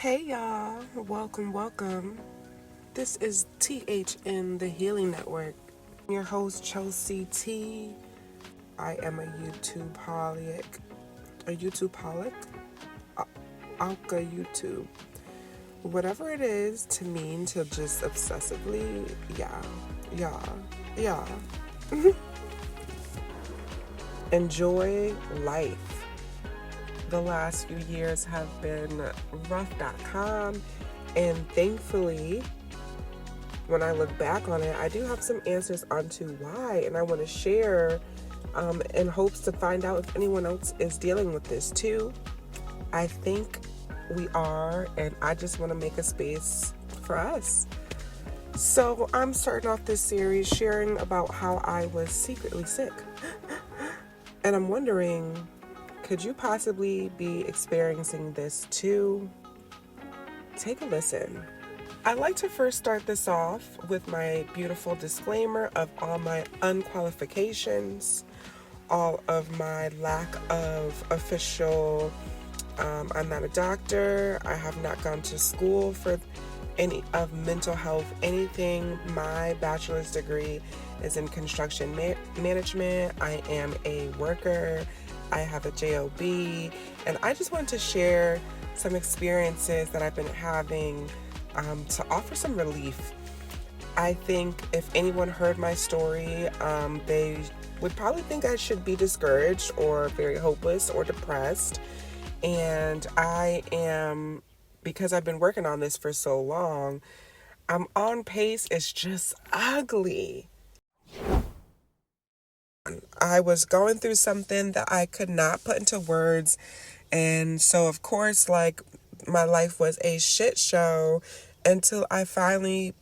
Hey y'all, welcome. This is THN, the Healing Network. I'm your host, Chelsea T. I am a YouTubeholic. A YouTubeholic? Alka YouTube. Whatever it is to mean to just obsessively, yeah. Enjoy life. The last few years have been rough.com, and thankfully, when I look back on it, I do have some answers onto why, and I want to share in hopes to find out if anyone else is dealing with this too. I think we are, and I just want to make a space for us. So I'm starting off this series sharing about how I was secretly sick. And I'm wondering, could you possibly be experiencing this too? Take a listen. I'd like to first start this off with my beautiful disclaimer of all my unqualifications, all of my lack of official, I'm not a doctor, I have not gone to school for any of mental health, anything. My bachelor's degree is in construction management. I am a worker. I have a job, and I just wanted to share some experiences that I've been having to offer some relief. I think if anyone heard my story, they would probably think I should be discouraged or very hopeless or depressed. And I am, because I've been working on this for so long, I'm on pace. It's just ugly. I was going through something that I could not put into words. And so, of course, my life was a shit show until I finally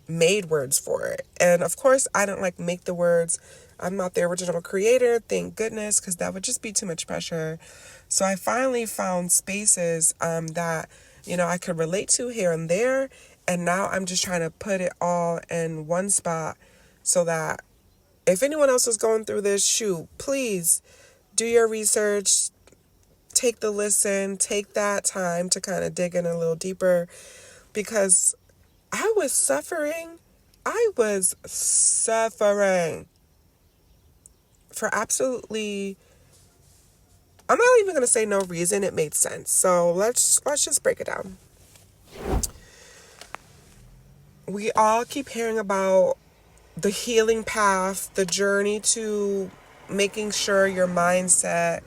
made words for it. And of course, I don't make the words. I'm not the original creator, thank goodness, because that would just be too much pressure. So I finally found spaces that, I could relate to here and there. And now I'm just trying to put it all in one spot so that if anyone else is going through this, shoot, please do your research, take the listen, take that time to kind of dig in a little deeper, because I was suffering for absolutely, I'm not even going to say no reason. It made sense. So let's just break it down. We all keep hearing about the healing path, the journey to making sure your mindset,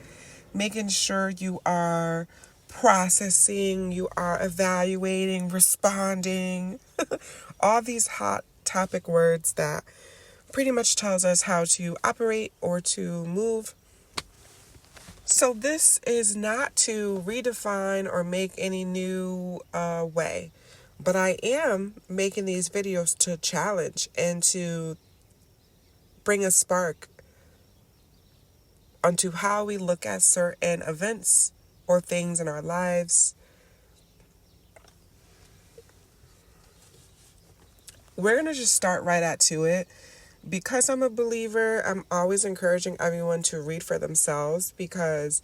making sure you are processing, you are evaluating, responding, all these hot topic words that pretty much tells us how to operate or to move. So this is not to redefine or make any new way, but I am making these videos to challenge and to bring a spark onto how we look at certain events or things in our lives. We're going to just start right to it. Because I'm a believer, I'm always encouraging everyone to read for themselves because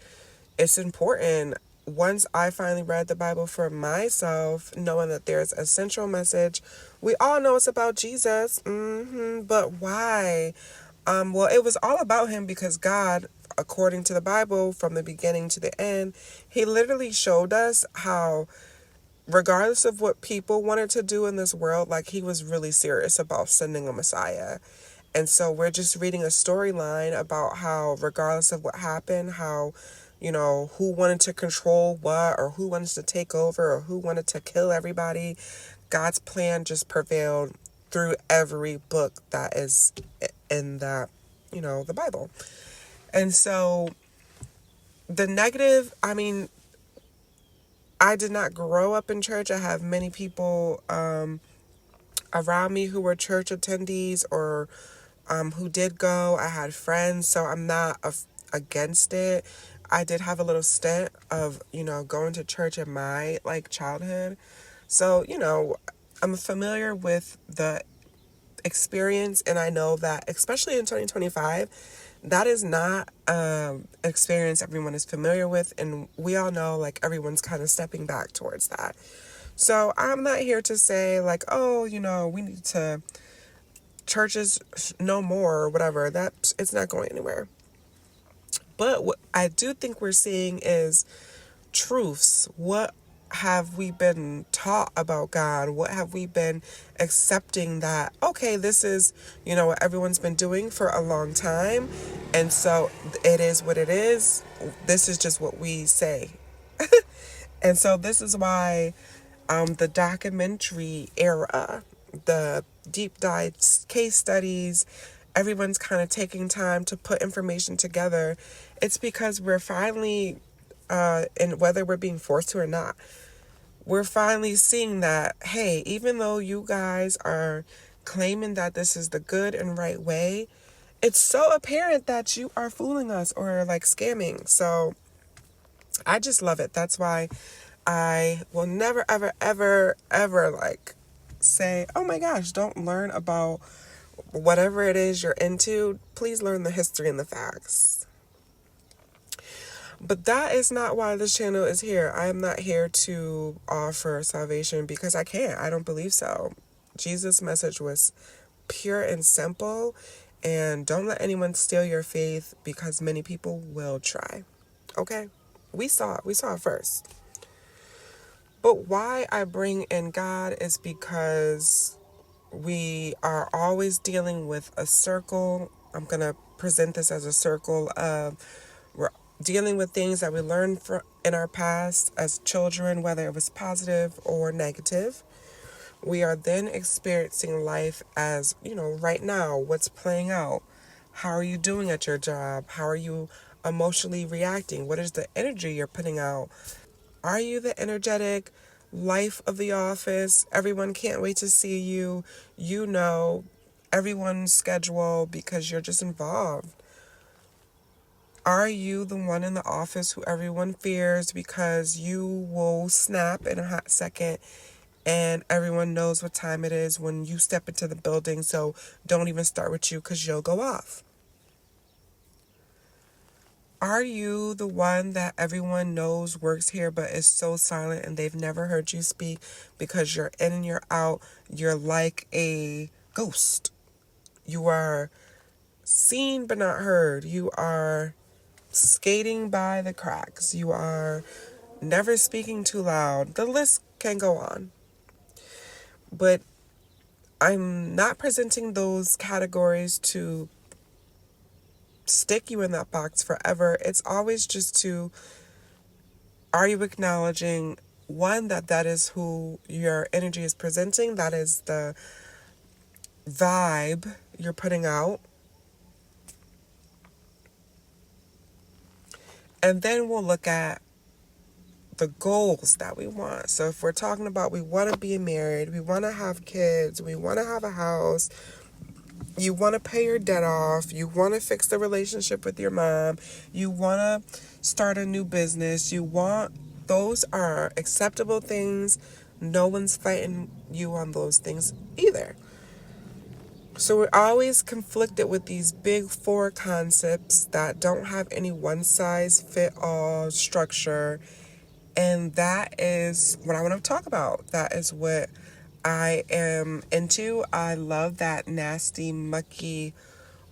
it's important. Once I finally read the Bible for myself, knowing that there's a central message, we all know it's about Jesus, but why? Well, it was all about him because God, according to the Bible, from the beginning to the end, he literally showed us how, regardless of what people wanted to do in this world, he was really serious about sending a Messiah. And so we're just reading a storyline about how, regardless of what happened, how, who wanted to control what, or who wanted to take over, or who wanted to kill everybody, God's plan just prevailed through every book that is in that, the Bible. And so the negative, I did not grow up in church. I have many people around me who were church attendees or who did go. I had friends, so I'm not against it. I did have a little stint of, going to church in my childhood. So, I'm familiar with the experience, and I know that, especially in 2025, that is not experience everyone is familiar with, and we all know like everyone's kind of stepping back towards that. So I'm not here to say like, oh, we need to churches no more or whatever. That it's not going anywhere. But what I do think we're seeing is truths. What have we been taught about God? What have we been accepting that, okay, this is, what everyone's been doing for a long time. And so it is what it is. This is just what we say. And so this is why the documentary era, the deep dive case studies, everyone's kind of taking time to put information together. It's because we're finally, and whether we're being forced to or not, we're finally seeing that, hey, even though you guys are claiming that this is the good and right way, it's so apparent that you are fooling us or like scamming. So I just love it. That's why I will never, ever, ever, ever like say, oh my gosh, don't learn about whatever it is you're into. Please learn the history and the facts. But that is not why this channel is here. I am not here to offer salvation because I can't. I don't believe so. Jesus' message was pure and simple. And don't let anyone steal your faith because many people will try. Okay? We saw it. We saw it first. But why I bring in God is because we are always dealing with a circle. I'm going to present this as a circle of we're dealing with things that we learned in our past as children, whether it was positive or negative. We are then experiencing life as, right now, what's playing out. How are you doing at your job? How are you emotionally reacting? What is the energy you're putting out? Are you the energetic life of the office? Everyone can't wait to see you. Everyone's schedule because you're just involved. Are you the one in the office who everyone fears because you will snap in a hot second and everyone knows what time it is when you step into the building, so don't even start with you because you'll go off? Are you the one that everyone knows works here but is so silent and they've never heard you speak because you're in and you're out? You're like a ghost. You are seen but not heard. You are skating by the cracks. You are never speaking too loud. The list can go on. But I'm not presenting those categories to stick you in that box forever. It's always just to, are you acknowledging, one, that is who your energy is presenting, that is the vibe you're putting out. And then we'll look at the goals that we want. So if we're talking about we want to be married, we want to have kids, we want to have a house, you want to pay your debt off, you want to fix the relationship with your mom, you want to start a new business, those are acceptable things. No one's fighting you on those things either. So we're always conflicted with these big four concepts that don't have any one size fit all structure. And that is what I want to talk about. That is what I am into. I love that nasty, mucky,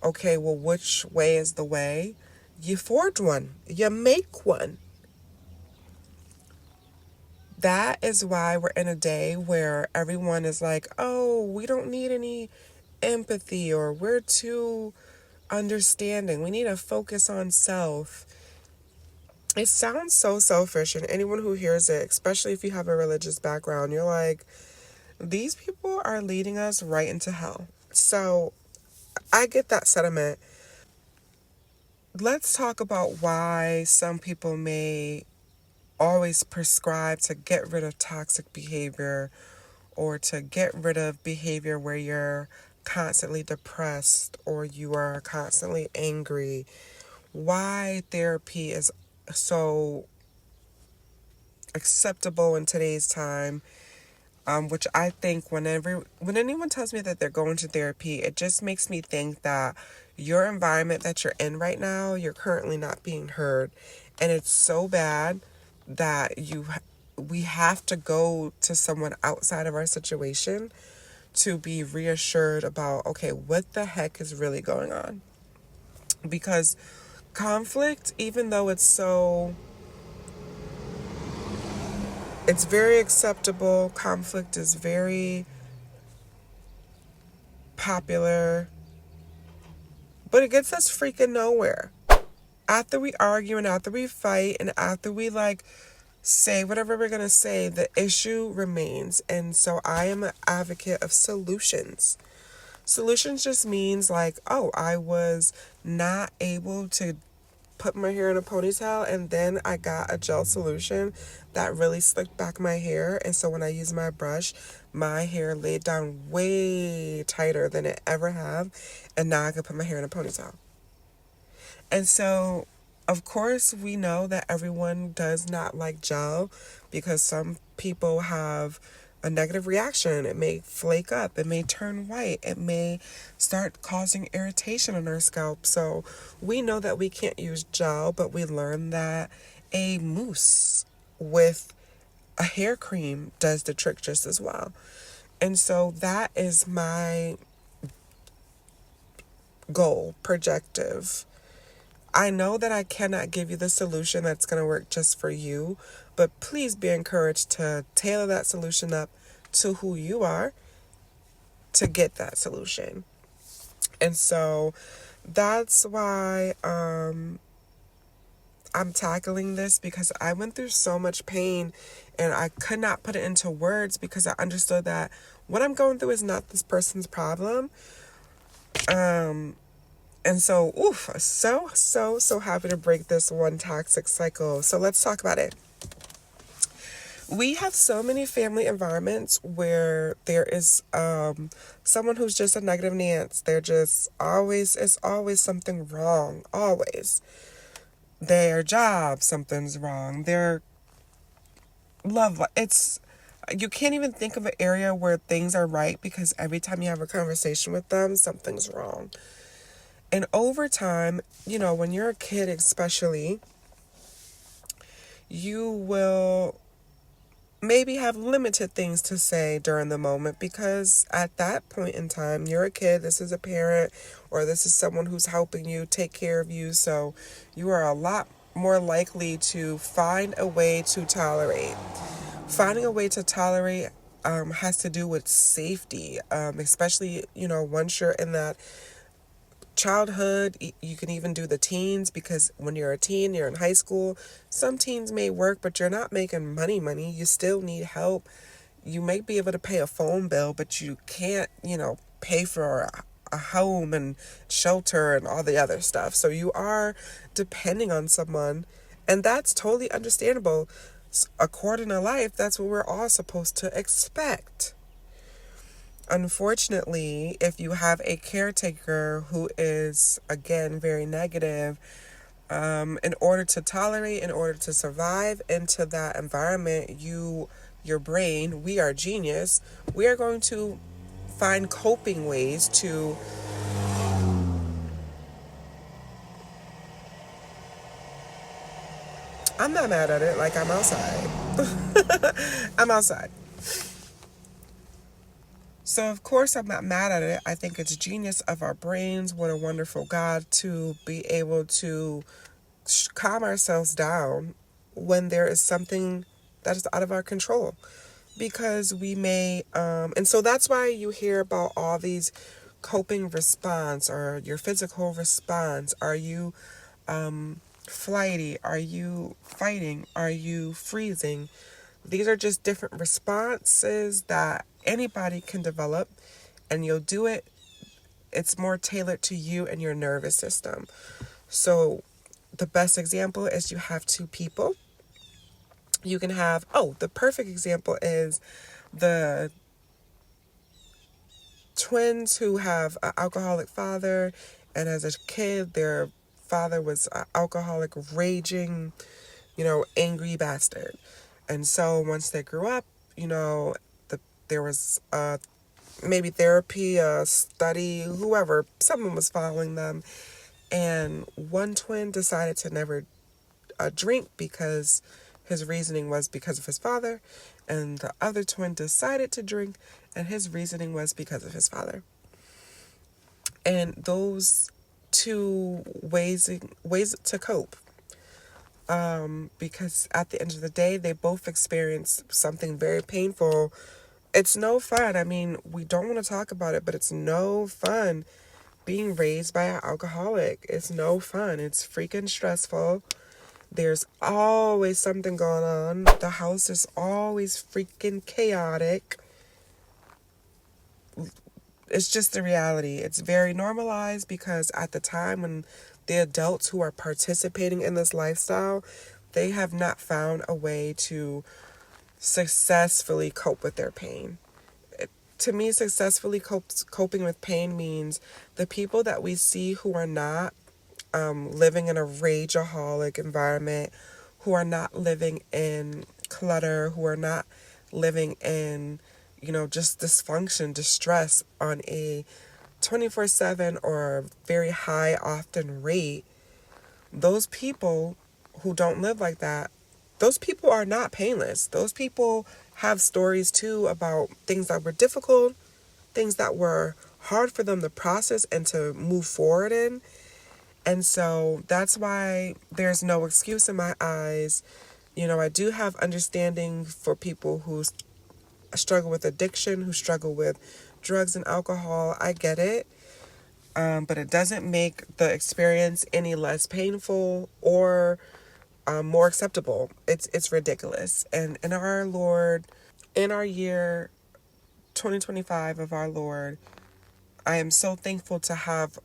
okay, well, which way is the way? You forge one. You make one. That is why we're in a day where everyone is like, oh, we don't need any empathy, or we're too understanding. We need to focus on self. It sounds so selfish, and anyone who hears it, especially if you have a religious background, you're like, these people are leading us right into hell. So I get that sentiment. Let's talk about why some people may always prescribe to get rid of toxic behavior or to get rid of behavior where you're constantly depressed or you are constantly angry. Why therapy is so acceptable in today's time, which I think when anyone tells me that they're going to therapy, it just makes me think that your environment that you're in right now, you're currently not being heard. And it's so bad that we have to go to someone outside of our situation to be reassured about, okay, what the heck is really going on? Because conflict, even though it's very acceptable, conflict is very popular, but it gets us freaking nowhere. After we argue and after we fight and after we say whatever we're going to say, the issue remains. And so I am an advocate of solutions. Solutions just means oh, I was not able to put my hair in a ponytail, and then I got a gel solution that really slicked back my hair. And so when I use my brush, my hair laid down way tighter than it ever have. And now I can put my hair in a ponytail. And so, of course, we know that everyone does not like gel because some people have a negative reaction. It may flake up. It may turn white. It may start causing irritation on our scalp. So we know that we can't use gel, but we learned that a mousse with a hair cream does the trick just as well. And so that is my goal, projective. I know that I cannot give you the solution that's going to work just for you, but please be encouraged to tailor that solution up to who you are to get that solution. And so that's why I'm tackling this, because I went through so much pain and I could not put it into words because I understood that what I'm going through is not this person's problem. And so, so happy to break this one toxic cycle. So let's talk about it. We have so many family environments where there is someone who's just a negative Nance. It's always something wrong. Always. Their job, something's wrong. Their love life. You can't even think of an area where things are right, because every time you have a conversation with them, something's wrong. And over time, when you're a kid especially, you will maybe have limited things to say during the moment, because at that point in time, you're a kid, this is a parent, or this is someone who's helping you take care of you. So you are a lot more likely to find a way to tolerate. Finding a way to tolerate has to do with safety, especially, once you're in that childhood. You can even do the teens, because when you're a teen, you're in high school. Some teens may work, but you're not making money. You still need help. You may be able to pay a phone bill, but you can't, pay for a home and shelter and all the other stuff. So you are depending on someone, and that's totally understandable. According to life, that's what we're all supposed to expect. Unfortunately, if you have a caretaker who is, again, very negative, in order to tolerate, in order to survive into that environment, your brain, we are genius, we are going to find coping ways to I'm not mad at it, I'm outside. I'm outside. So, of course, I'm not mad at it. I think it's genius of our brains. What a wonderful God to be able to calm ourselves down when there is something that is out of our control. Because we may, and so that's why you hear about all these coping response, or your physical response. Are you flighty? Are you fighting? Are you freezing? These are just different responses that anybody can develop, and you'll do it. It's more tailored to you and your nervous system. So the best example is you have two people. You can have, the perfect example is the twins who have an alcoholic father, and as a kid, their father was an alcoholic, raging, angry bastard. And so once they grew up, there was maybe therapy, a study, whoever, someone was following them. And one twin decided to never drink because his reasoning was because of his father. And the other twin decided to drink and his reasoning was because of his father. And those two ways to cope, because at the end of the day, they both experienced something very painful. It's no fun. I mean, we don't want to talk about it, but it's no fun being raised by an alcoholic. It's no fun. It's freaking stressful. There's always something going on. The house is always freaking chaotic. It's just the reality. It's very normalized because at the time when the adults who are participating in this lifestyle, they have not found a way to successfully cope with their pain. To me, successfully coping with pain means the people that we see who are not living in a rageaholic environment, who are not living in clutter, who are not living in, just dysfunction, distress on a 24/7 or very high often rate. Those people who don't live like that, those people are not painless. Those people have stories too about things that were difficult, things that were hard for them to process and to move forward in. And so that's why there's no excuse in my eyes. I do have understanding for people who struggle with addiction, who struggle with drugs and alcohol. I get it. But it doesn't make the experience any less painful or more acceptable. It's ridiculous. And in our Lord, in our year 2025 of our Lord, I am so thankful to have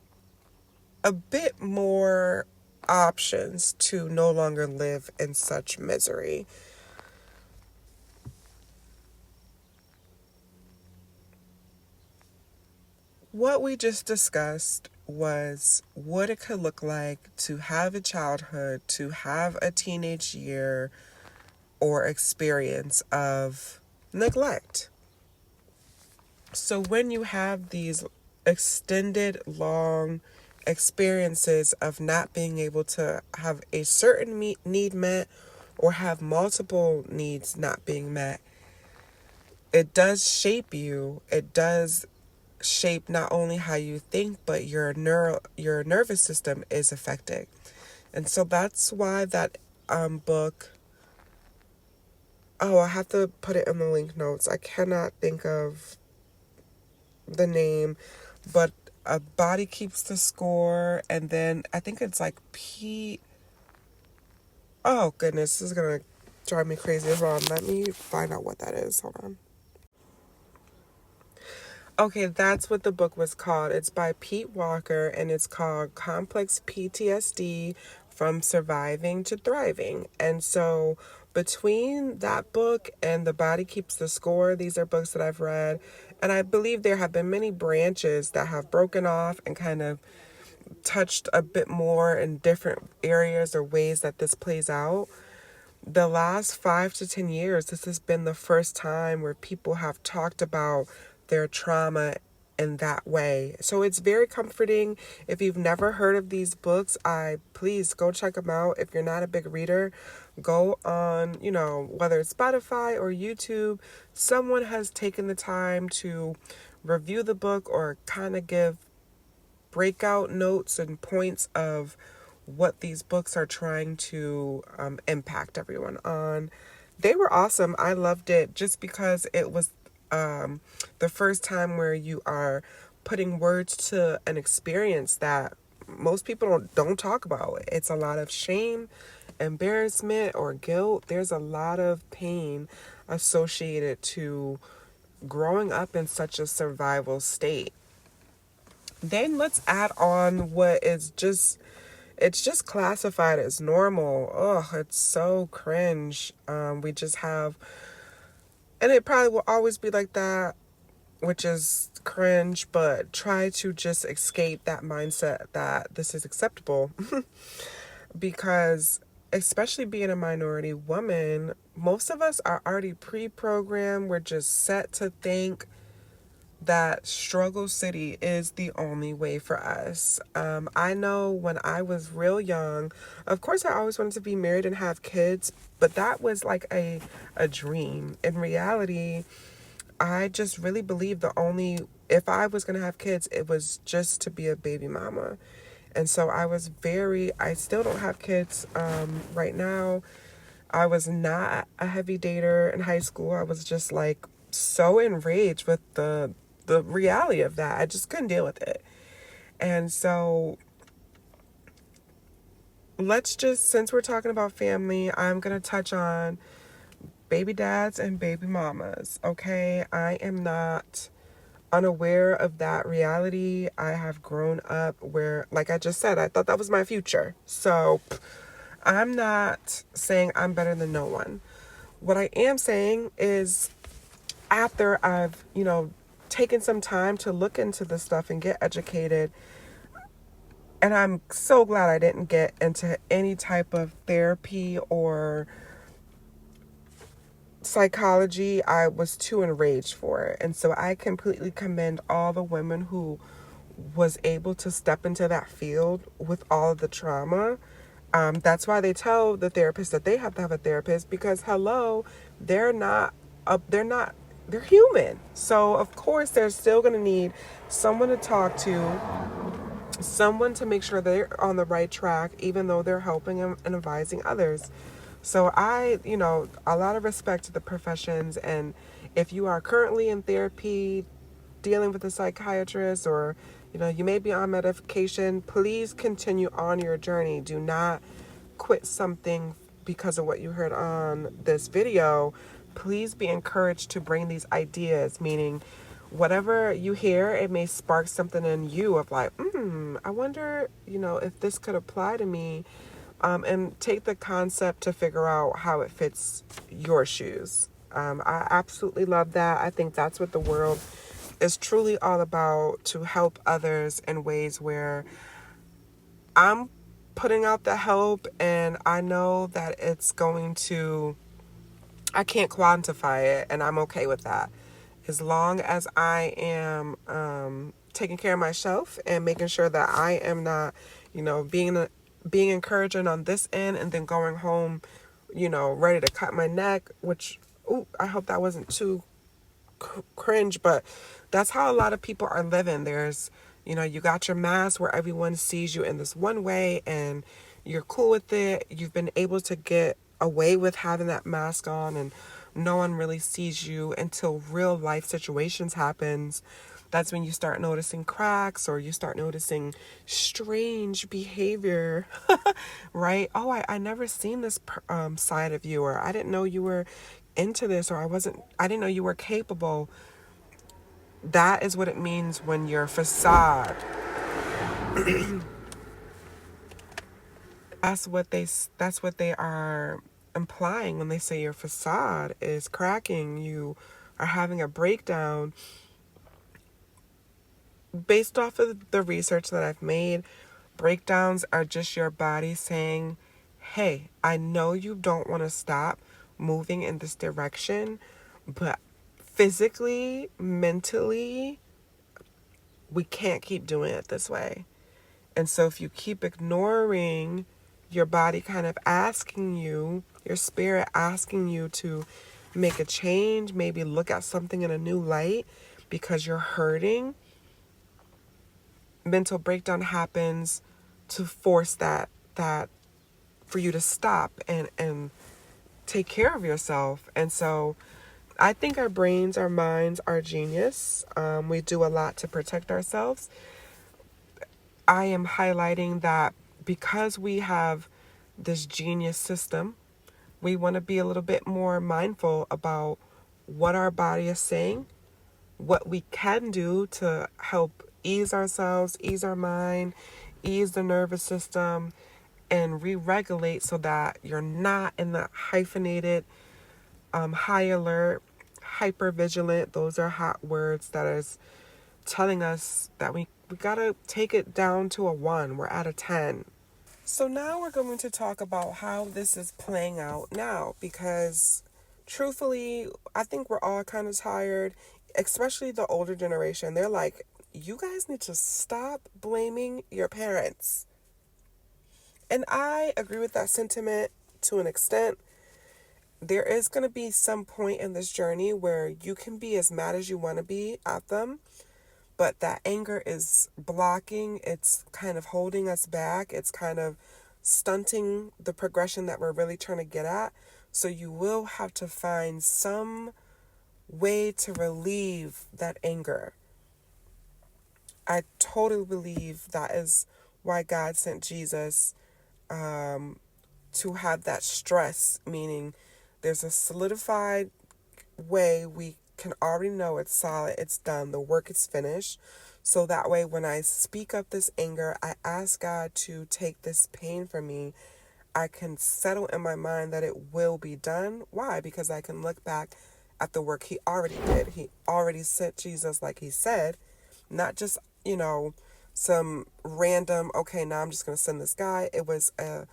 a bit more options to no longer live in such misery. What we just discussed was what it could look like to have a childhood, to have a teenage year or experience of neglect. So when you have these extended, long experiences of not being able to have a certain need met or have multiple needs not being met, it does shape you. It does shape not only how you think, but your nervous system is affected. And so that's why that book, oh, I have to put it in the link notes. I cannot think of the name, but a body keeps the score, and then I think it's like oh goodness, this is gonna drive me crazy. Hold on, let me find out what that is. Hold on. Okay, that's what the book was called. It's by Pete Walker, and it's called Complex PTSD from Surviving to Thriving. And so between that book and The Body Keeps the Score, these are books that I've read. And I believe there have been many branches that have broken off and kind of touched a bit more in different areas or ways that this plays out. The last 5 to 10 years, this has been the first time where people have talked about their trauma in that way. So it's very comforting. If you've never heard of these books, please go check them out. If you're not a big reader, go on, whether it's Spotify or YouTube, someone has taken the time to review the book or kind of give breakout notes and points of what these books are trying to impact everyone on. They were awesome. I loved it just because it was the first time where you are putting words to an experience that most people don't talk about. It's a lot of shame, embarrassment, or guilt. There's a lot of pain associated to growing up in such a survival state. Then let's add on what is it's just classified as normal. Oh, it's so cringe. We just have, and it probably will always be like that, which is cringe, but try to just escape that mindset that this is acceptable. Because especially being a minority woman, most of us are already pre-programmed. We're just set to think that struggle city is the only way for us. I know when I was real young, of course, I always wanted to be married and have kids, but that was like a dream. In reality, I just really believed if I was going to have kids, it was just to be a baby mama. And so I still don't have kids right now. I was not a heavy dater in high school. I was just like so enraged with the reality of that. I just couldn't deal with it. And so since we're talking about family, I'm going to touch on baby dads and baby mamas. Okay. I am not unaware of that reality. I have grown up where, like I just said, I thought that was my future. So I'm not saying I'm better than no one. What I am saying is, after I've, taken some time to look into this stuff and get educated, and I'm so glad I didn't get into any type of therapy or psychology. I was too enraged for it. And so I completely commend all the women who was able to step into that field with all of the trauma. That's why they tell the therapist that they have to have a therapist, because hello, they're not they're human. So of course they're still going to need someone to talk to, someone to make sure they're on the right track, even though they're helping and advising others. So a lot of respect to the professions. And if you are currently in therapy, dealing with a psychiatrist, or, you may be on medication, please continue on your journey. Do not quit something because of what you heard on this video. Please be encouraged to bring these ideas, meaning whatever you hear, it may spark something in you of like, I wonder, if this could apply to me, and take the concept to figure out how it fits your shoes. I absolutely love that. I think that's what the world is truly all about, to help others in ways where I'm putting out the help, and I know that I can't quantify it, and I'm okay with that. As long as I am taking care of myself and making sure that I am not, being encouraging on this end and then going home, ready to cut my neck, which, I hope that wasn't too cringe, but that's how a lot of people are living. There's, you got your mask where everyone sees you in this one way and you're cool with it. You've been able to get away with having that mask on, and no one really sees you until real life situations happens. That's when you start noticing cracks, or you start noticing strange behavior, right? Oh, I never seen this side of you, or I didn't know you were into this, or I didn't know you were capable. That is what it means when your facade, that's what they are implying when they say your facade is cracking, you are having a breakdown. Based off of the research that I've made, breakdowns are just your body saying, hey, I know you don't want to stop moving in this direction, but physically, mentally, we can't keep doing it this way. And so if you keep ignoring your body kind of asking you, your spirit asking you to make a change, maybe look at something in a new light because you're hurting, mental breakdown happens to force that for you to stop and take care of yourself. And so I think our brains, our minds are genius. We do a lot to protect ourselves. I am highlighting that because we have this genius system, we want to be a little bit more mindful about what our body is saying, what we can do to help ease ourselves, ease our mind, ease the nervous system, and re-regulate so that you're not in the hyphenated, high alert, hyper vigilant. Those are hot words that is telling us that we gotta take it down to a 1. We're at a 10. So now we're going to talk about how this is playing out now, because truthfully, I think we're all kind of tired. especially the older generation, they're like, you guys need to stop blaming your parents. And I agree with that sentiment to an extent. There is going to be some point in this journey where you can be as mad as you want to be at them, but that anger is blocking, it's kind of holding us back, it's kind of stunting the progression that we're really trying to get at. So you will have to find some way to relieve that anger. I totally believe that is why God sent Jesus, to have that stress, meaning there's a solidified way we can already know it's solid, it's done, the work is finished. So that way, when I speak up this anger, I ask God to take this pain from me. I can settle in my mind that it will be done. Why? Because I can look back at the work He already did. He already sent Jesus, like He said, not just, some random, okay, now I'm just going to send this guy. It was a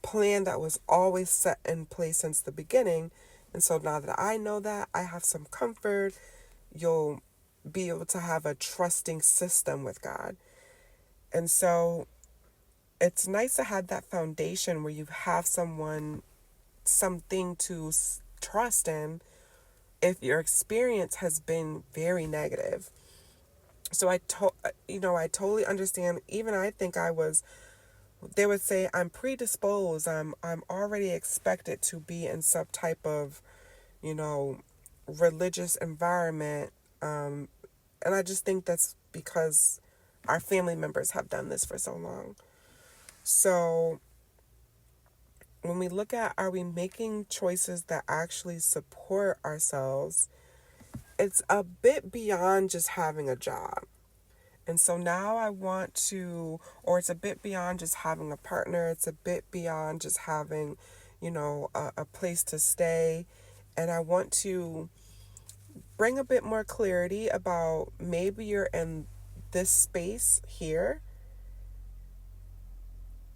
plan that was always set in place since the beginning. And so now that I know that, I have some comfort. You'll be able to have a trusting system with God. And so it's nice to have that foundation where you have someone, something to trust in if your experience has been very negative. So I totally understand. Even I think they would say I'm predisposed. I'm already expected to be in some type of, you know, religious environment. And I just think that's because our family members have done this for so long. So when we look at, are we making choices that actually support ourselves, it's a bit beyond just having a job. And so now or it's a bit beyond just having a partner. It's a bit beyond just having, a place to stay. And I want to bring a bit more clarity about maybe you're in this space here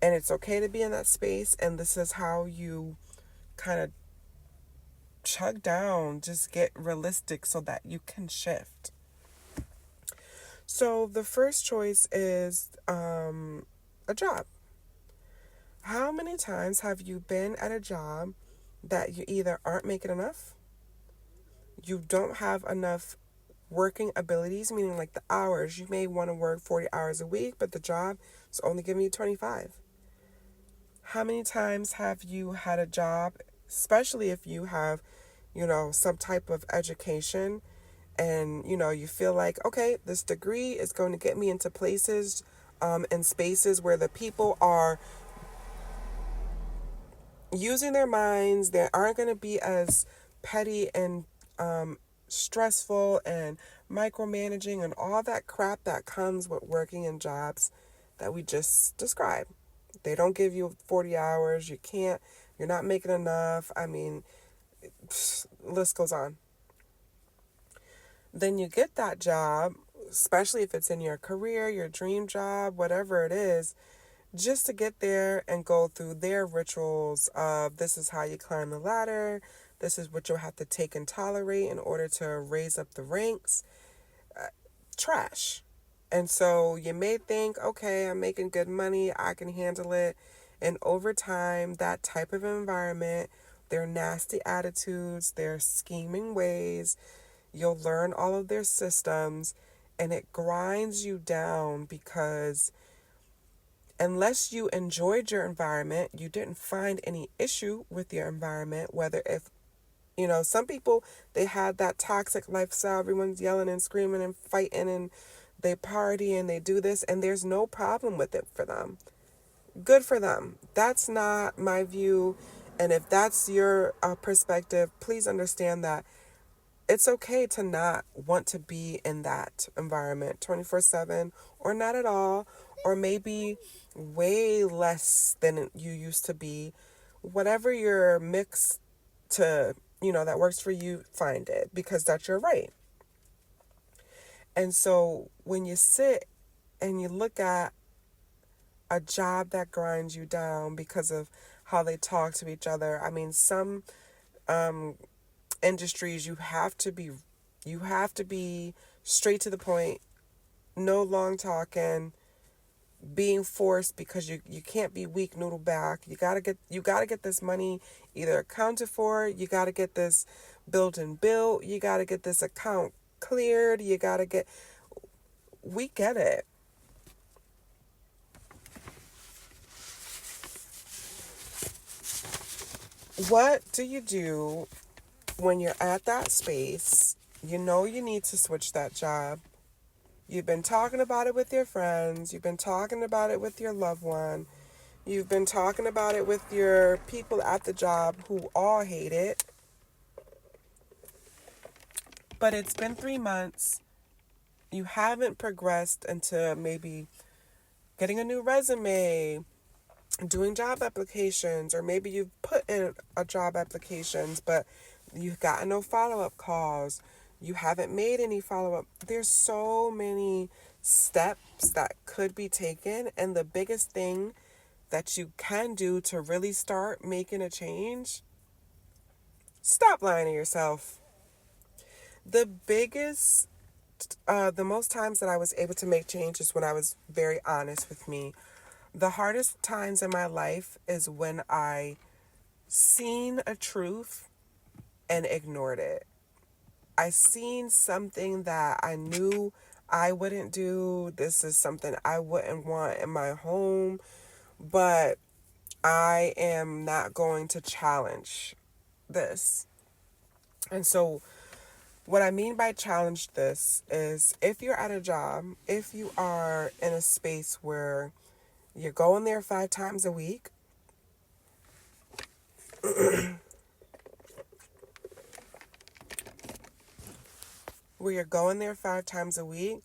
and it's okay to be in that space. And this is how you kind of chug down, just get realistic so that you can shift. So the first choice is a job. How many times have you been at a job that you either aren't making enough, you don't have enough working abilities, meaning like the hours, you may want to work 40 hours a week, but the job is only giving you 25. How many times have you had a job, especially if you have, some type of education, and you feel like, okay, this degree is going to get me into places and spaces where the people are using their minds, they aren't going to be as petty and stressful and micromanaging and all that crap that comes with working in jobs that we just described. They don't give you 40 hours, you're not making enough. I mean, list goes on. Then you get that job, especially if it's in your career, your dream job, whatever it is, just to get there and go through their rituals of this is how you climb the ladder, this is what you'll have to take and tolerate in order to raise up the ranks. Trash. And so you may think, okay, I'm making good money, I can handle it. And over time, that type of environment, their nasty attitudes, their scheming ways, you'll learn all of their systems, and it grinds you down because unless you enjoyed your environment, you didn't find any issue with your environment, whether if, some people, they had that toxic lifestyle, everyone's yelling and screaming and fighting and they party and they do this and there's no problem with it for them. Good for them. That's not my view. And if that's your perspective, please understand that it's okay to not want to be in that environment 24/7 or not at all, or maybe way less than you used to be. Whatever your mix to, that works for you, find it, because that's your right. And so when you sit and you look at a job that grinds you down because of how they talk to each other, I mean, some industries you have to be You have to be straight to the point, no long talking, being forced because you can't be weak noodle back. You gotta get this money either accounted for, you gotta get this built and built, you gotta get this account cleared, we get it. What do you do when you're at that space? You know you need to switch that job. You've been talking about it with your friends. You've been talking about it with your loved one. You've been talking about it with your people at the job who all hate it. But it's been 3 months. You haven't progressed into maybe getting a new resume, doing job applications, or maybe you've put in a job applications, but you've gotten no follow-up calls. You haven't made any follow-up. There's so many steps that could be taken, and the biggest thing that you can do to really start making a change, stop lying to yourself. The biggest, the most times that I was able to make changes when I was very honest with me. The hardest times in my life is when I seen a truth and ignored it. I seen something that I knew I wouldn't do. This is something I wouldn't want in my home, but I am not going to challenge this. And so what I mean by challenge this is if you're at a job, if you are in a space where you're going there 5 times a week, where you're going there 5 times a week,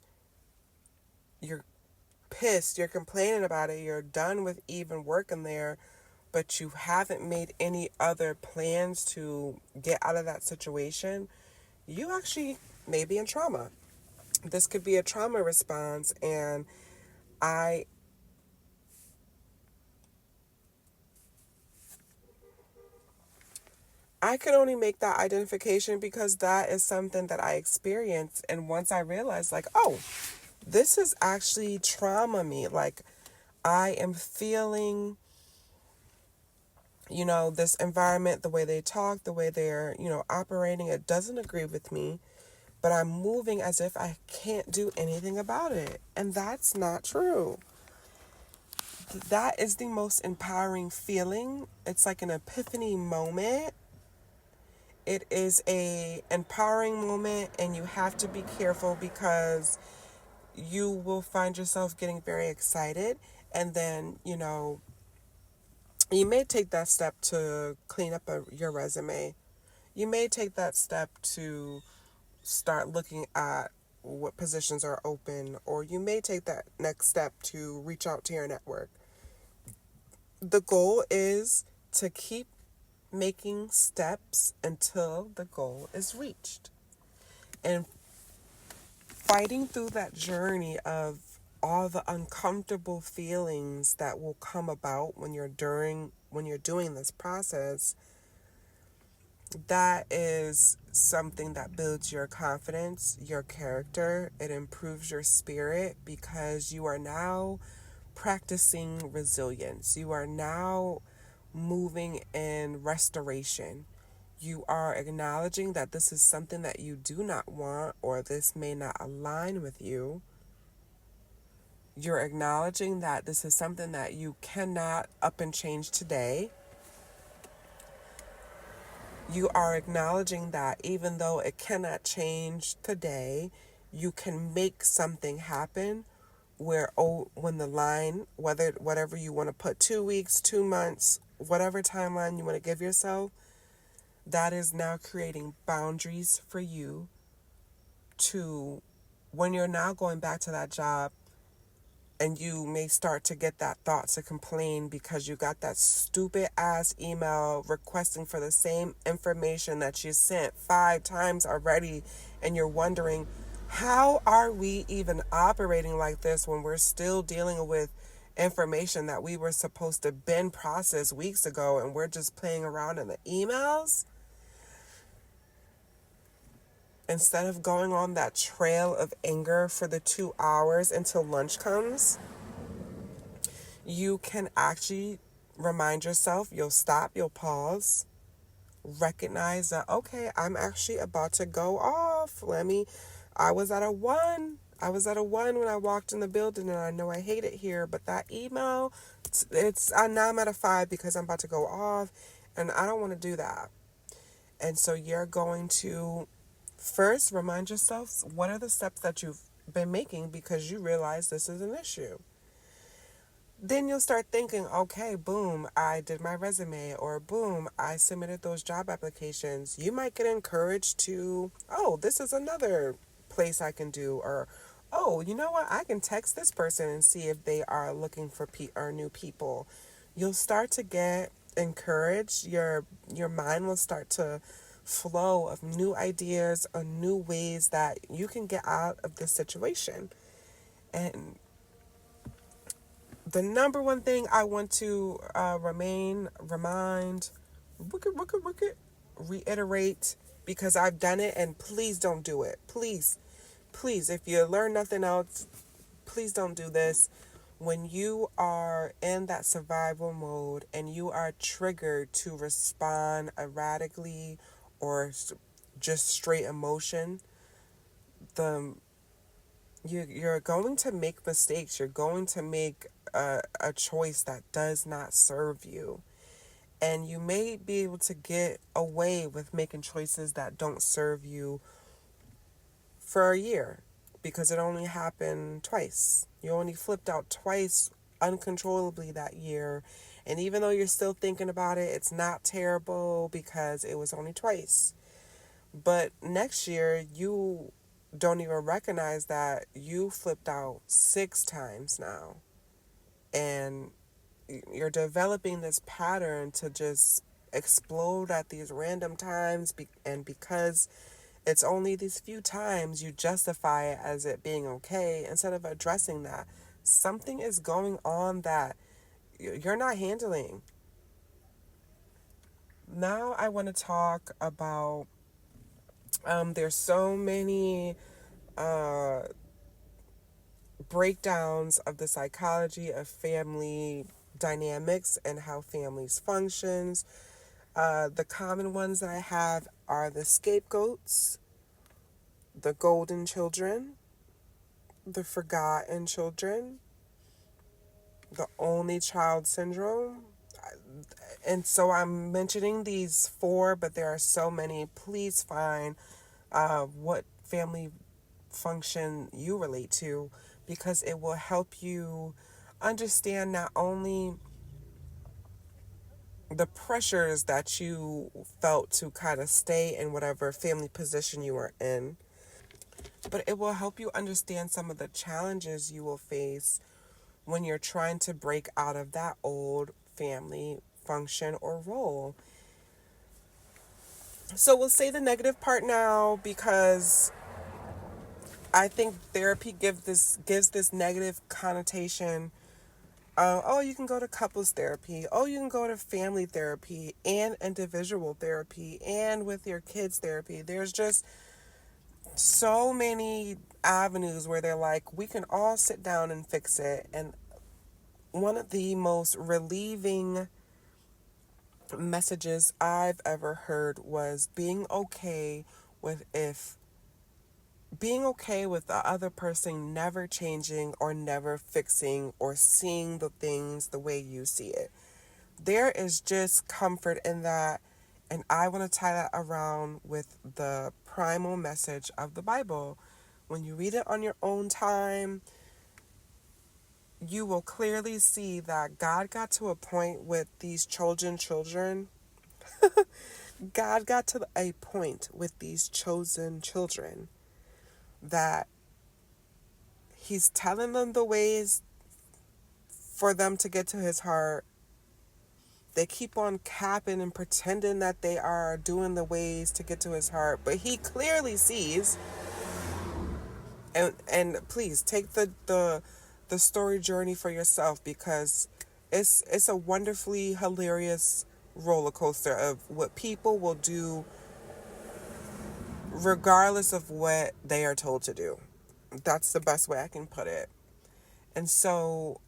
you're pissed, you're complaining about it, you're done with even working there, but you haven't made any other plans to get out of that situation, you actually may be in trauma. This could be a trauma response, and I could only make that identification because that is something that I experienced. And once I realized, like, oh, this is actually trauma me. Like, I am feeling, this environment, the way they talk, the way they're, operating, it doesn't agree with me. But I'm moving as if I can't do anything about it. And that's not true. That is the most empowering feeling. It's like an epiphany moment. It is a empowering moment, and you have to be careful because you will find yourself getting very excited, and then you may take that step to clean up your resume. You may take that step to start looking at what positions are open, or you may take that next step to reach out to your network. The goal is to keep making steps until the goal is reached. And fighting through that journey of all the uncomfortable feelings that will come about when you're doing this process, that is something that builds your confidence, your character. It improves your spirit because you are now practicing resilience. You are now moving in restoration. You are acknowledging that this is something that you do not want, or this may not align with you. You're acknowledging that this is something that you cannot up and change today. You are acknowledging that even though it cannot change today, you can make something happen where, when the line, whatever you want to put, 2 weeks, 2 months, whatever timeline you want to give yourself, that is now creating boundaries for you to, when you're now going back to that job, and you may start to get that thought to complain because you got that stupid ass email requesting for the same information that you sent 5 times already, and you're wondering, how are we even operating like this when we're still dealing with information that we were supposed to been processed weeks ago, and we're just playing around in the emails? instead of going on that trail of anger for the 2 hours until lunch comes, you can actually remind yourself, you'll stop, you'll pause, recognize that, okay, I'm actually about to go off. I was at a one. I was at a one when I walked in the building, and I know I hate it here, but that email, now I'm at a 5 because I'm about to go off, and I don't want to do that. And so you're going to first remind yourself, what are the steps that you've been making because you realize this is an issue. Then you'll start thinking, okay, boom, I did my resume, or boom, I submitted those job applications. You might get encouraged to, oh, this is another place I can do, or, oh, you know what, I can text this person and see if they are looking for or new people. You'll start to get encouraged. Your mind will start to flow of new ideas or new ways that you can get out of this situation. And the number one thing I want to reiterate, because I've done it, and please don't do it. Please, if you learn nothing else, please don't do this. When you are in that survival mode and you are triggered to respond erratically or just straight emotion, you're going to make mistakes. You're going to make a choice that does not serve you. And you may be able to get away with making choices that don't serve you for a year because it only happened twice. You only flipped out twice uncontrollably that year. And even though you're still thinking about it, it's not terrible because it was only twice. But next year, you don't even recognize that you flipped out 6 times now. And you're developing this pattern to just explode at these random times. And because it's only these few times, you justify it as it being okay instead of addressing that something is going on that you're not handling. Now I want to talk about there's so many breakdowns of the psychology of family dynamics and how families functions. The common ones that I have are the scapegoats, the golden children, the forgotten children, the only child syndrome. And so I'm mentioning these 4, but there are so many. Please find what family function you relate to, because it will help you understand not only the pressures that you felt to kind of stay in whatever family position you are in, but it will help you understand some of the challenges you will face when you're trying to break out of that old family function or role. So we'll say the negative part now, because I think therapy gives this negative connotation. Oh, you can go to couples therapy. Oh, you can go to family therapy and individual therapy and with your kids therapy. There's just so many avenues where they're like, we can all sit down and fix it. And one of the most relieving messages I've ever heard was being okay with the other person never changing or never fixing or seeing the things the way you see it. There is just comfort in that. And I want to tie that around with the primal message of the Bible. When you read it on your own time, you will clearly see that God got to a point with these children. God got to a point with these chosen children that he's telling them the ways for them to get to his heart. They keep on capping and pretending that they are doing the ways to get to his heart, but he clearly sees. And please take the story journey for yourself, because it's a wonderfully hilarious roller coaster of what people will do regardless of what they are told to do. That's the best way I can put it. And so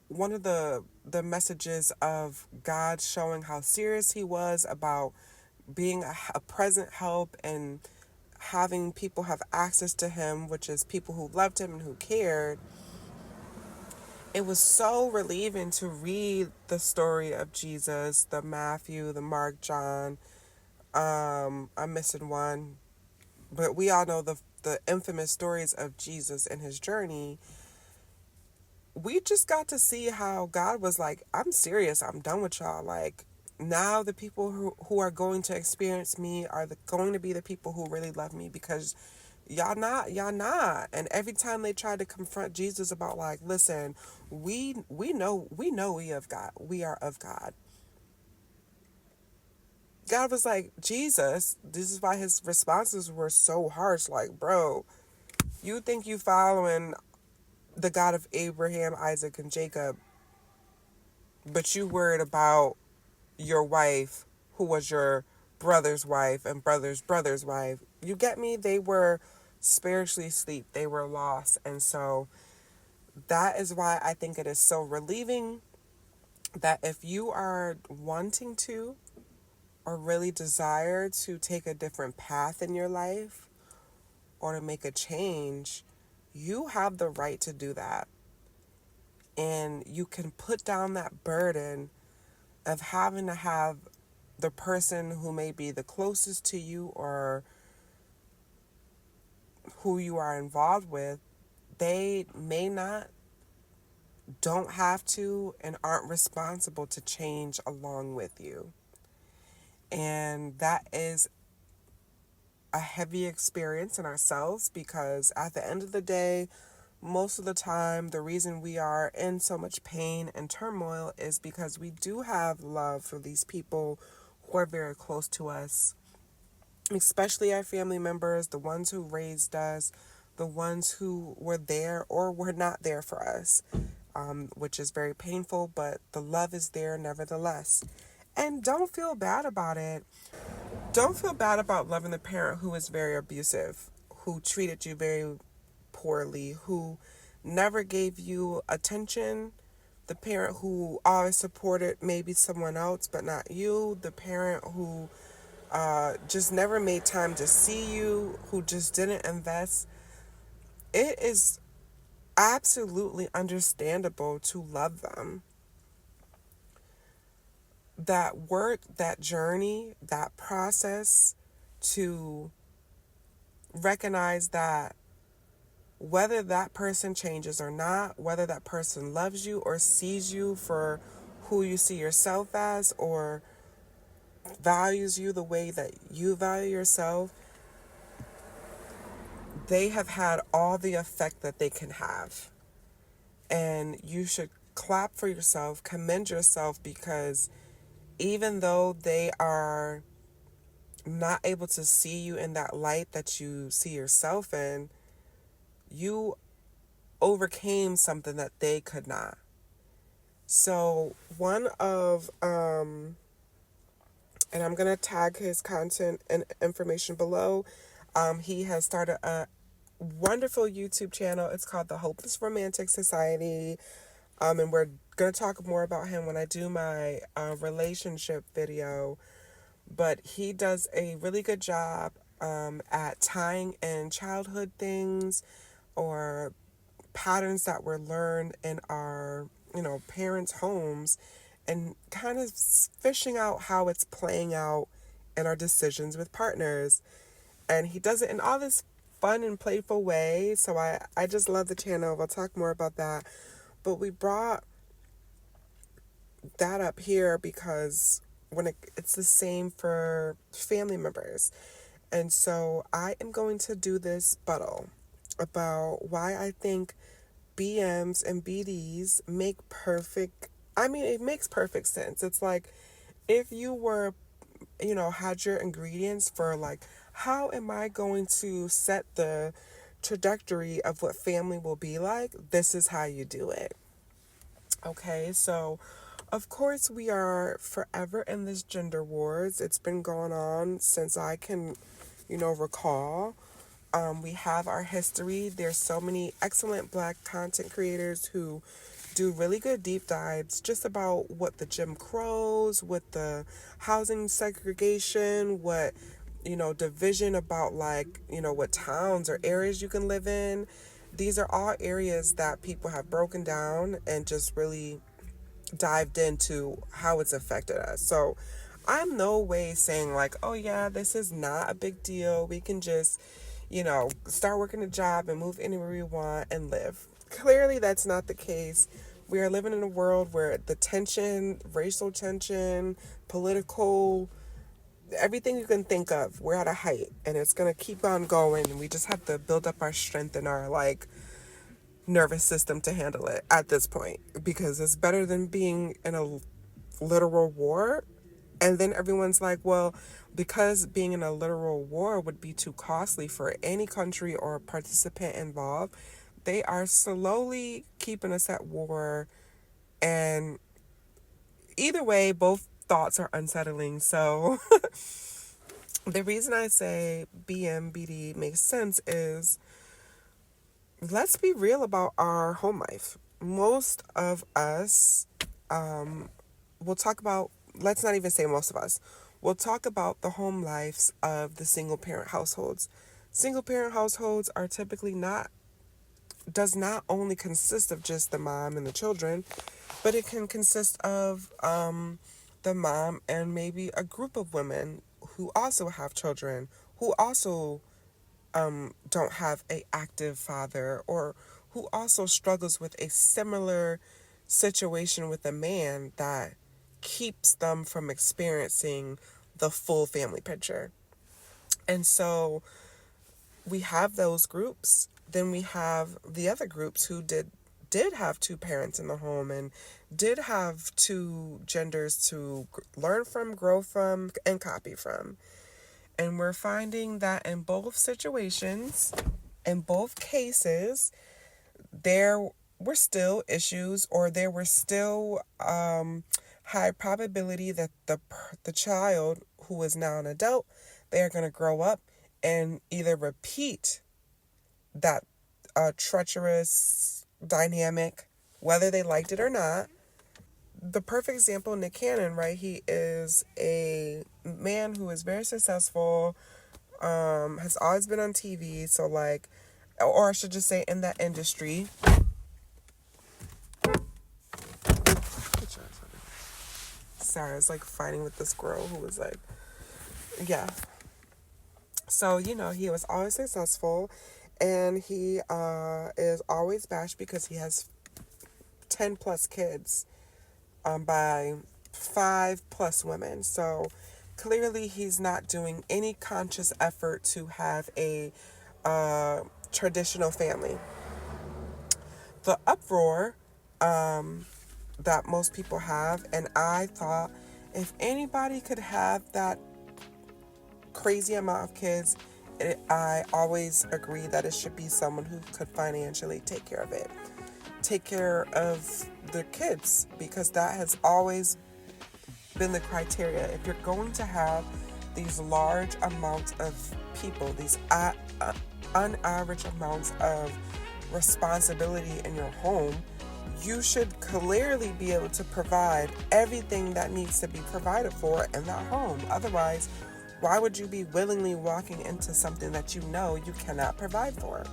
one of the messages of God showing how serious he was about being a present help and having people have access to him, which is people who loved him and who cared. It was so relieving to read the story of Jesus, the Matthew, the Mark, John. I'm missing one, but we all know the infamous stories of Jesus and his journey. We just got to see how God was like, I'm serious. I'm done with y'all. Like, now the people who are going to experience me are going to be the people who really love me, because y'all not. And every time they tried to confront Jesus about, like, listen, we know we are of God. God was like, Jesus, this is why his responses were so harsh. Like, bro, you think you following the God of Abraham, Isaac, and Jacob, but you worried about your wife, who was your brother's wife and brother's brother's wife. You get me? They were spiritually asleep. They were lost. And so that is why I think it is so relieving that if you are wanting to or really desire to take a different path in your life or to make a change, you have the right to do that. And you can put down that burden of having to have the person who may be the closest to you or who you are involved with, they may not, don't have to, and aren't responsible to change along with you. And that is a heavy experience in ourselves, because at the end of the day, most of the time, the reason we are in so much pain and turmoil is because we do have love for these people who are very close to us, especially our family members, the ones who raised us, the ones who were there or were not there for us, which is very painful, but the love is there nevertheless. And don't feel bad about it. Don't feel bad about loving the parent who is very abusive, who treated you very poorly, who never gave you attention, the parent who always supported maybe someone else but not you, the parent who just never made time to see you, who just didn't invest. It is absolutely understandable to love them. That work, that journey, that process to recognize that whether that person changes or not, whether that person loves you or sees you for who you see yourself as or values you the way that you value yourself, they have had all the effect that they can have. And you should clap for yourself, commend yourself, because even though they are not able to see you in that light that you see yourself in, you overcame something that they could not. So one of, and I'm going to tag his content and information below. He has started a wonderful YouTube channel. It's called The Hopeless Romantic Society. And we're going to talk more about him when I do my relationship video. But he does a really good job at tying in childhood things or patterns that were learned in our, parents' homes, and kind of fishing out how it's playing out in our decisions with partners. And he does it in all this fun and playful way. So I just love the channel. We'll talk more about that. But we brought that up here because it's the same for family members. And so I am going to do this buttle about why I think BMs and BDs it makes perfect sense. It's like if you were, had your ingredients for like, how am I going to set the trajectory of what family will be like? This is how you do it. Okay, so of course we are forever in this gender wars. It's been going on since I can recall. We have our history. There's so many excellent Black content creators who do really good deep dives just about what the Jim Crows, what the housing segregation, what, division about what towns or areas you can live in. These are all areas that people have broken down and just really dived into how it's affected us. So I'm no way saying oh yeah, this is not a big deal. We can just, start working a job and move anywhere we want and live. Clearly that's not the case. We are living in a world where the tension, racial tension, political, everything you can think of, we're at a height and it's going to keep on going, and we just have to build up our strength and our nervous system to handle it at this point, because it's better than being in a literal war. And then everyone's like, well, because being in a literal war would be too costly for any country or participant involved, they are slowly keeping us at war. And either way, both thoughts are unsettling. So the reason I say BMBD makes sense is, let's be real about our home life. Most of us, we'll talk about, let's not even say most of us, we'll talk about the home lives of the single parent households. Single parent households are typically does not only consist of just the mom and the children, but it can consist of the mom and maybe a group of women who also have children, who also don't have a active father, or who also struggles with a similar situation with a man that keeps them from experiencing the full family picture. And so we have those groups. Then we have the other groups who did have two parents in the home and did have two genders to learn from, grow from, and copy from. And we're finding that in both situations, in both cases, there were still issues, or there were still high probability that the child, who is now an adult, they are going to grow up and either repeat that treacherous dynamic, whether they liked it or not. The perfect example, Nick Cannon, right? He is a man who is very successful, has always been on TV, so or I should just say in that industry. Sorry, I was fighting with this girl who was yeah. So, he was always successful, and he is always bashed because he has 10 plus kids by 5 plus women. So clearly he's not doing any conscious effort to have a traditional family. The uproar that most people have, and I thought if anybody could have that crazy amount of kids, I always agree that it should be someone who could financially take care of it. Take care of the kids, because that has always been the criteria. If you're going to have these large amounts of people, these unaverage amounts of responsibility in your home, you should clearly be able to provide everything that needs to be provided for in that home. Otherwise, why would you be willingly walking into something that you know you cannot provide for?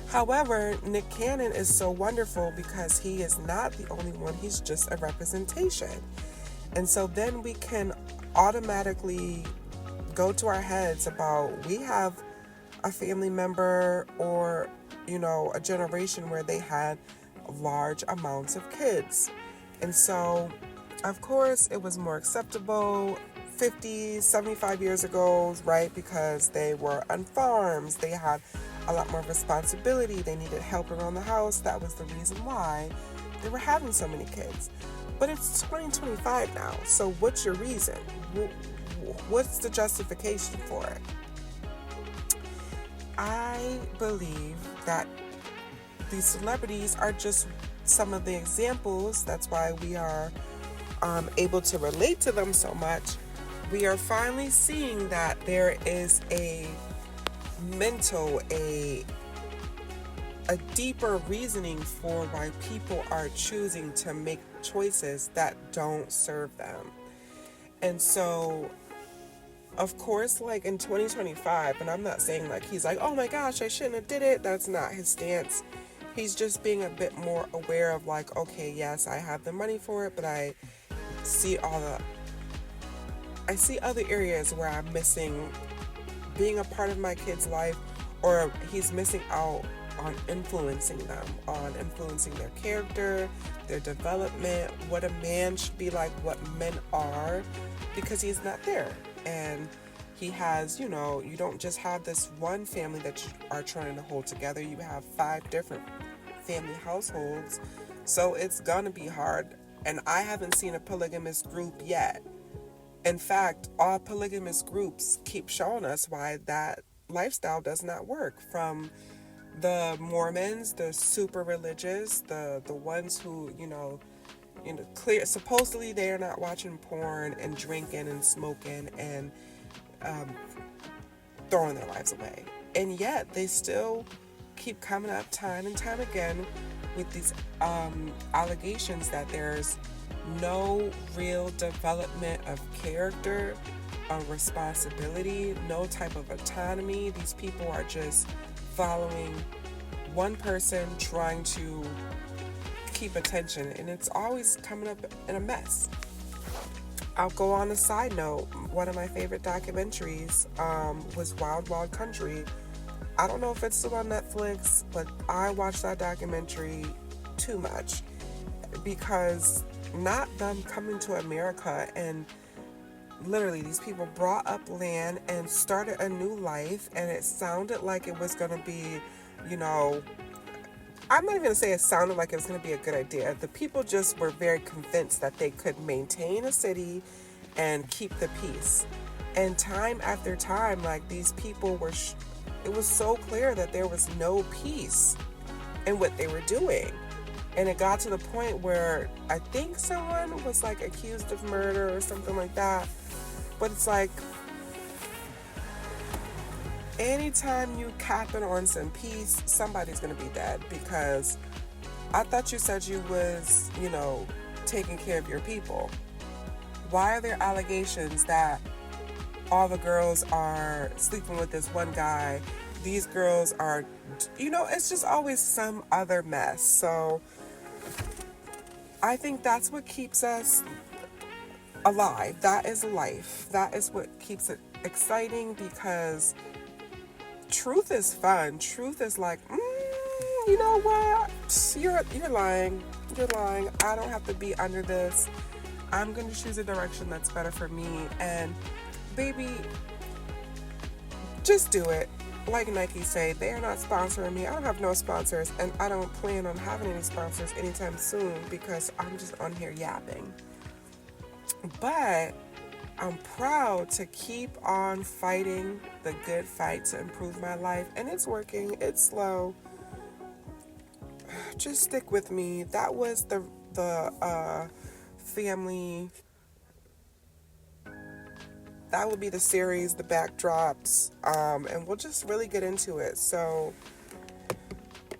However, Nick Cannon is so wonderful because he is not the only one. He's just a representation. And so then we can automatically go to our heads about, we have a family member or, a generation where they had large amounts of kids. And so, of course, it was more acceptable 50, 75 years ago, right? Because they were on farms, they had a lot more responsibility, they needed help around the house. That was the reason why they were having so many kids. But it's 2025 now, so what's your reason? What's the justification for it? I believe that these celebrities are just some of the examples. That's why we are able to relate to them so much. we are finally seeing that there is a deeper reasoning for why people are choosing to make choices that don't serve them. And so, of course, like in 2025, and I'm not saying like he's like, oh my gosh, I shouldn't have did it. That's not his stance. He's just being a bit more aware of like, okay, yes, I have the money for it, but I see other areas where I'm missing being a part of my kid's life, or he's missing out on influencing them, on influencing their character, their development, what a man should be like, what men are, because he's not there. And he has, you don't just have this one family that you are trying to hold together. You have 5 different family households. So it's gonna be hard. And I haven't seen a polygamous group yet. In fact, all polygamous groups keep showing us why that lifestyle does not work. From the Mormons, the super religious, the ones who, clear, supposedly they are not watching porn and drinking and smoking and throwing their lives away. And yet they still keep coming up time and time again with these allegations that there's no real development of character, of responsibility, no type of autonomy. These people are just following one person, trying to keep attention, and it's always coming up in a mess. I'll go on a side note. One of my favorite documentaries was Wild Wild Country. I don't know if it's still on Netflix, but I watched that documentary too much, because not them coming to America and literally these people brought up land and started a new life, and it sounded like it was going to be, I'm not even going to say it sounded like it was going to be a good idea. The people just were very convinced that they could maintain a city and keep the peace. And time after time, like, these people were, it was so clear that there was no peace in what they were doing. And it got to the point where I think someone was like accused of murder or something like that. But it's like, anytime you capping on some peace, somebody's gonna be dead. Because I thought you said you was, taking care of your people. Why are there allegations that all the girls are sleeping with this one guy? These girls are, it's just always some other mess. So I think that's what keeps us alive. That is life. That is what keeps it exciting, because truth is fun. Truth is like, you know what? You're lying. You're lying. I don't have to be under this. I'm going to choose a direction that's better for me. And baby, just do it. Like Nike say, they are not sponsoring me. I don't have no sponsors, and I don't plan on having any sponsors anytime soon, because I'm just on here yapping. But I'm proud to keep on fighting the good fight to improve my life, and it's working. It's slow. Just stick with me. That was the family. That will be the series, the backdrops, and we'll just really get into it. So,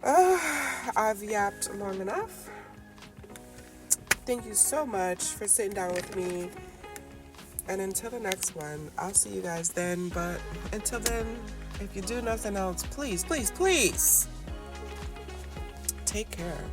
I've yapped long enough. Thank you so much for sitting down with me. And until the next one, I'll see you guys then. But until then, if you do nothing else, please, please, please, take care.